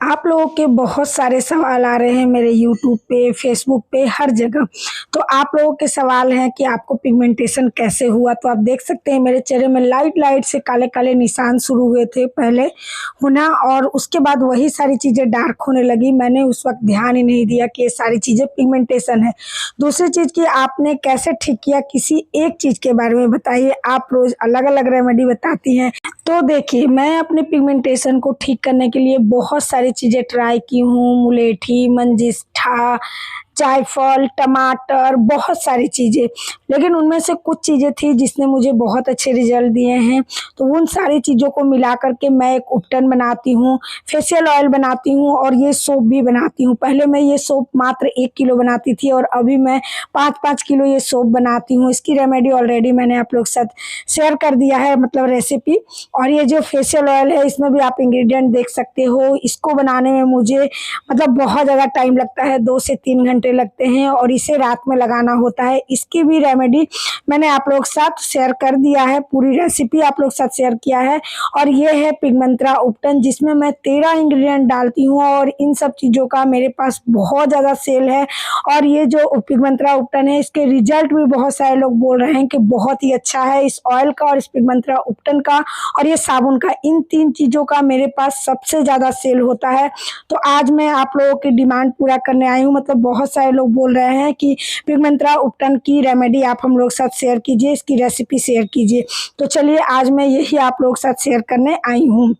आप लोगों के बहुत सारे सवाल आ रहे हैं मेरे यूट्यूब पे, फेसबुक पे, हर जगह। तो आप लोगों के सवाल हैं कि आपको पिगमेंटेशन कैसे हुआ? तो आप देख सकते हैं मेरे चेहरे में लाइट से काले-काले निशान शुरू हुए थे पहले होना, और उसके बाद वही सारी चीज़ें डार्क होने लगी। मैंने उस वक़्त ध्यान ही नहीं दिया कि ये सारी चीज़ें पिगमेंटेशन है। दूसरी चीज़ कि आपने कैसे ठीक किया, किसी एक चीज़ के बारे में बताइए। आप रोज़ अलग-अलग रेमेडी बताती हैं। तो देखिए, मैं अपने पिगमेंटेशन को ठीक करने के लिए बहुत सारी चीज़ें ट्राई की हूँ। मुलेठी, मंजिष्ठा, जायफल, टमाटर, बहुत सारी चीज़ें। लेकिन उनमें से कुछ चीज़ें थी जिसने मुझे बहुत अच्छे रिज़ल्ट दिए हैं। तो उन सारी चीज़ों को मिला कर के मैं एक उपटन बनाती हूँ, फेशियल ऑयल बनाती हूँ और ये सोप भी बनाती हूँ। पहले मैं ये सोप मात्र 1 किलो बनाती थी और अभी मैं 5-5 किलो ये सोप बनाती हूँ। इसकी रेमेडी ऑलरेडी मैंने आप लोग के साथ शेयर कर दिया है, मतलब रेसिपी। और ये जो फेशियल ऑयल है, इसमें भी आप इंग्रेडिएंट देख सकते हो। इसको बनाने में मुझे मतलब बहुत ज़्यादा टाइम लगता है, 2 से 3 घंटे लगते हैं और इसे रात में लगाना होता है। इसकी भी रेमेडी मैंने आप लोग के साथ शेयर कर दिया है, पूरी रेसिपी आप लोग के साथ शेयर किया है। और ये है पिगमंत्रा उपटन, जिसमें मैं 13 इंग्रेडिएंट डालती हूँ और इन सब चीज़ों का मेरे पास बहुत ज़्यादा सेल है। और ये जो पिगमंत्रा उपटन है, इसके रिजल्ट भी बहुत सारे लोग बोल रहे हैं कि बहुत ही अच्छा है। इस ऑयल का और इस पिगमंत्रा उपटन का और ये साबुन का, इन 3 चीज़ों का मेरे पास सबसे ज़्यादा सेल होता है। तो आज मैं आप लोगों की डिमांड पूरा करने आई हूँ। मतलब बहुत सारे लोग बोल रहे हैं कि पिगमंत्रा उपटन की रेमेडी आप हम लोग के साथ शेयर कीजिए, इसकी रेसिपी शेयर कीजिए। तो चलिए, आज मैं यही आप लोग के साथ शेयर करने आई हूँ।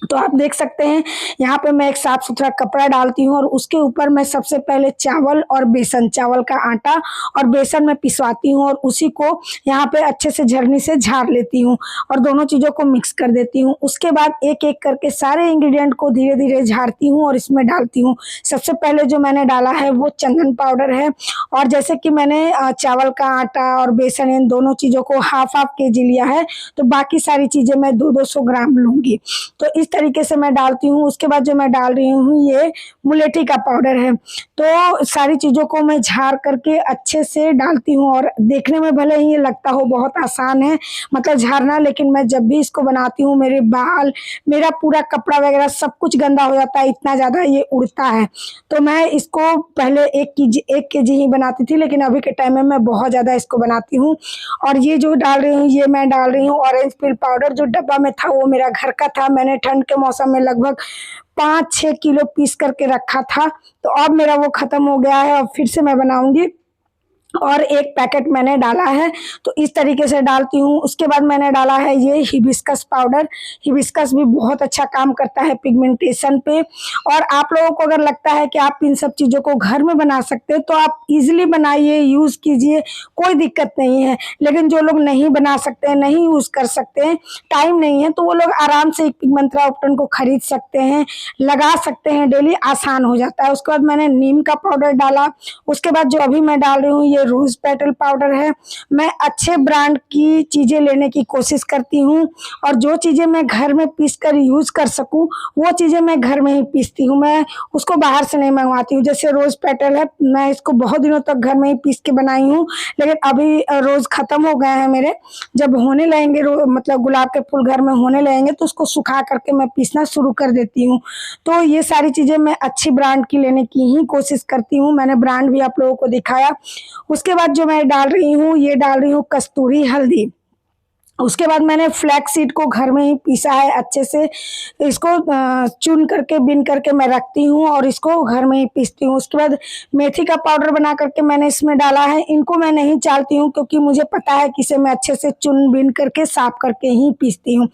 तो आप देख सकते हैं यहाँ पे मैं एक साफ सुथरा कपड़ा डालती हूँ और उसके ऊपर मैं सबसे पहले चावल और बेसन, चावल का आटा और बेसन में पिसवाती हूँ और उसी को यहाँ पे अच्छे से झरनी से झाड़ लेती हूँ और दोनों चीज़ों को मिक्स कर देती हूँ। उसके बाद एक एक करके सारे इंग्रेडिएंट को धीरे धीरे झाड़ती हूँ और इसमें डालती हूँ। सबसे पहले जो मैंने डाला है वो चंदन पाउडर है। और जैसे कि मैंने चावल का आटा और बेसन, इन दोनों चीज़ों को हाफ केजी लिया है, तो बाकी सारी चीज़ें मैं 200 ग्राम लूँगी। तो इस तरीके से मैं डालती हूँ। उसके बाद जो मैं डाल रही हूँ ये मुलेठी का पाउडर है। तो सारी चीज़ों को मैं झाड़ करके अच्छे से डालती हूँ और देखने में भले ही ये लगता हो बहुत आसान है मतलब झाड़ना, लेकिन मैं जब भी इसको बनाती हूँ मेरे बाल, मेरा पूरा कपड़ा वगैरह सब कुछ गंदा हो जाता है, इतना ज़्यादा ये उड़ता है। तो मैं इसको पहले 1 केजी ही बनाती थी, लेकिन अभी के टाइम में मैं बहुत ज़्यादा इसको बनाती हूँ। और ये जो डाल रही हूँ, ये मैं डाल रही हूँ ऑरेंज पील पाउडर। जो डब्बा में था वो मेरा घर का था, मैंने ठंड के मौसम में लगभग 5-6 किलो पीस करके रखा था। तो अब मेरा वो ख़त्म हो गया है, अब फिर से मैं बनाऊंगी और 1 पैकेट मैंने डाला है। तो इस तरीके से डालती हूँ। उसके बाद मैंने डाला है ये हिबिस्कस पाउडर। हिबिस्कस भी बहुत अच्छा काम करता है पिगमेंटेशन पे। और आप लोगों को अगर लगता है कि आप इन सब चीज़ों को घर में बना सकते हैं तो आप इजीली बनाइए, यूज़ कीजिए, कोई दिक्कत नहीं है। लेकिन जो लोग नहीं बना सकते हैं, नहीं यूज़ कर सकते हैं, टाइम नहीं है, तो वो लोग आराम से एक पिगमंत्रा उपटन को खरीद सकते हैं, लगा सकते हैं, डेली आसान हो जाता है। उसके बाद मैंने नीम का पाउडर डाला। उसके बाद जो अभी मैं डाल रही हूँ ये रोज पेटल पाउडर है। मैं अच्छे ब्रांड की चीज़ें लेने की कोशिश करती हूँ और जो चीज़ें मैं घर में पीस कर यूज़ कर सकूँ वो चीज़ें मैं घर में ही पीसती हूँ, मैं उसको बाहर से नहीं मंगवाती हूँ। जैसे रोज़ पेटल है, मैं इसको बहुत दिनों तक घर में ही पीस के बनाई हूँ, लेकिन अभी रोज़ ख़त्म हो गए हैं मेरे। जब होने लगेंगे मतलब गुलाब के फूल घर में होने लगेंगे तो उसको सुखा करके मैं पीसना शुरू कर देती हूँ। तो ये सारी चीज़ें मैं अच्छी ब्रांड की लेने की ही कोशिश करती हूँ। मैंने ब्रांड भी आप लोगों को दिखाया। उसके बाद जो मैं डाल रही हूँ, ये डाल रही हूँ कस्तूरी हल्दी। उसके बाद मैंने फ्लैक्स सीड को घर में ही पीसा है अच्छे से। इसको चुन करके, बीन करके मैं रखती हूँ और इसको घर में ही पीसती हूँ। उसके बाद मेथी का पाउडर बना करके मैंने इसमें डाला है। इनको मैं नहीं चालती हूँ क्योंकि मुझे पता है कि इसे मैं अच्छे से चुन बीन करके साफ करके ही पीसती हूँ।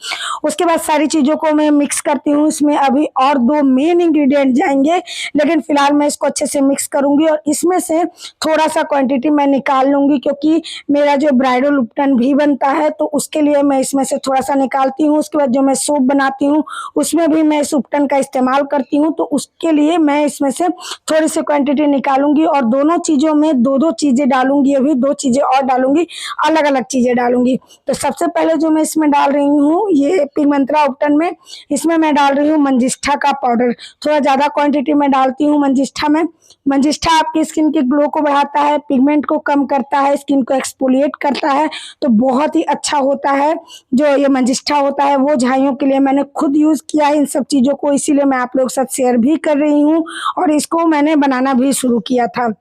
उसके बाद सारी चीज़ों को मैं मिक्स करती हूँ। इसमें अभी और 2 मेन इंग्रेडिएंट जाएंगे, लेकिन फिलहाल मैं इसको अच्छे से मिक्स करूँगी और इसमें से थोड़ा सा क्वान्टिटी मैं निकाल लूँगी क्योंकि मेरा जो ब्राइडल उपटन भी बनता है तो उसके लिए मैं इसमें से थोड़ा सा निकालती हूँ। उसके बाद जो मैं सोप बनाती हूँ उसमें भी मैं इस उपटन का इस्तेमाल करती हूँ, तो उसके लिए मैं इसमें से थोड़ी सी क्वांटिटी निकालूंगी और दोनों चीज़ों में 2-2 चीज़ें डालूंगी। अभी 2 चीज़ें और डालूंगी, अलग अलग चीज़ें डालूंगी। तो सबसे पहले जो मैं इसमें डाल रही हूँ ये पिगमंत्रा उपटन में, इसमें मैं डाल रही हूँ मंजिष्ठा का पाउडर। थोड़ा ज़्यादा क्वांटिटी में डालती हूँ मंजिष्ठा में। मंजिष्ठा आपकी स्किन के ग्लो को बढ़ाता है, पिगमेंट को कम करता है, स्किन को एक्सफोलिएट करता है, तो बहुत ही अच्छा होता होता है, जो ये मंजिष्ठा होता है, वो झाइयों के लिए मैंने खुद यूज़ किया है इन सब चीज़ों को, इसीलिए मैं आप लोग के साथ शेयर भी कर रही हूँ और इसको मैंने बनाना भी शुरू किया था।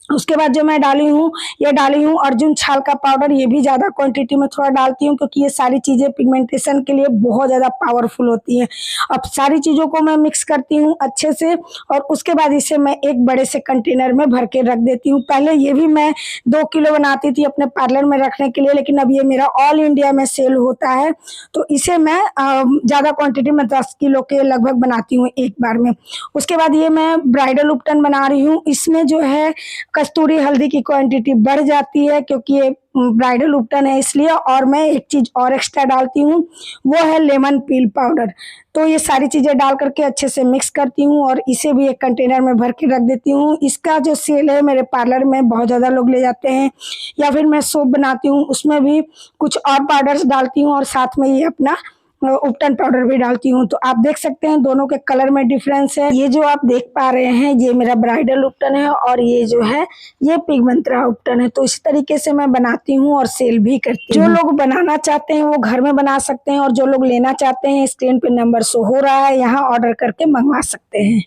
उसके बाद जो मैं डाली हूँ, ये डाली हूँ अर्जुन छाल का पाउडर। ये भी ज़्यादा क्वांटिटी में थोड़ा डालती हूँ क्योंकि ये सारी चीज़ें पिगमेंटेशन के लिए बहुत ज़्यादा पावरफुल होती हैं। अब सारी चीज़ों को मैं मिक्स करती हूँ अच्छे से और उसके बाद इसे मैं एक बड़े से कंटेनर में भर के रख देती हूँ। पहले ये भी मैं 2 किलो बनाती थी अपने पार्लर में रखने के लिए, लेकिन अब ये मेरा ऑल इंडिया में सेल होता है, तो इसे मैं ज़्यादा क्वांटिटी में 10 किलो के लगभग बनाती हूँ एक बार में। उसके बाद ये मैं ब्राइडल उपटन बना रही हूँ। इसमें जो है कस्तूरी हल्दी की क्वांटिटी बढ़ जाती है क्योंकि ये ब्राइडल उपटन है इसलिए, और मैं एक चीज़ और एक्स्ट्रा डालती हूँ, वो है लेमन पील पाउडर। तो ये सारी चीज़ें डाल करके अच्छे से मिक्स करती हूँ और इसे भी एक कंटेनर में भर के रख देती हूँ। इसका जो सेल है मेरे पार्लर में बहुत ज़्यादा लोग ले जाते हैं, या फिर मैं सोप बनाती हूँ उसमें भी कुछ और पाउडर्स डालती हूँ और साथ में ये अपना उपटन पाउडर भी डालती हूँ। तो आप देख सकते हैं दोनों के कलर में डिफरेंस है। ये जो आप देख पा रहे हैं ये मेरा ब्राइडल उपटन है और ये जो है ये पिगमंत्रा उपटन है। तो इस तरीके से मैं बनाती हूँ और सेल भी करती हूँ। जो लोग बनाना चाहते हैं वो घर में बना सकते हैं और जो लोग लेना चाहते हैं स्क्रीन पे नंबर शो हो रहा है, यहाँ ऑर्डर करके मंगवा सकते हैं।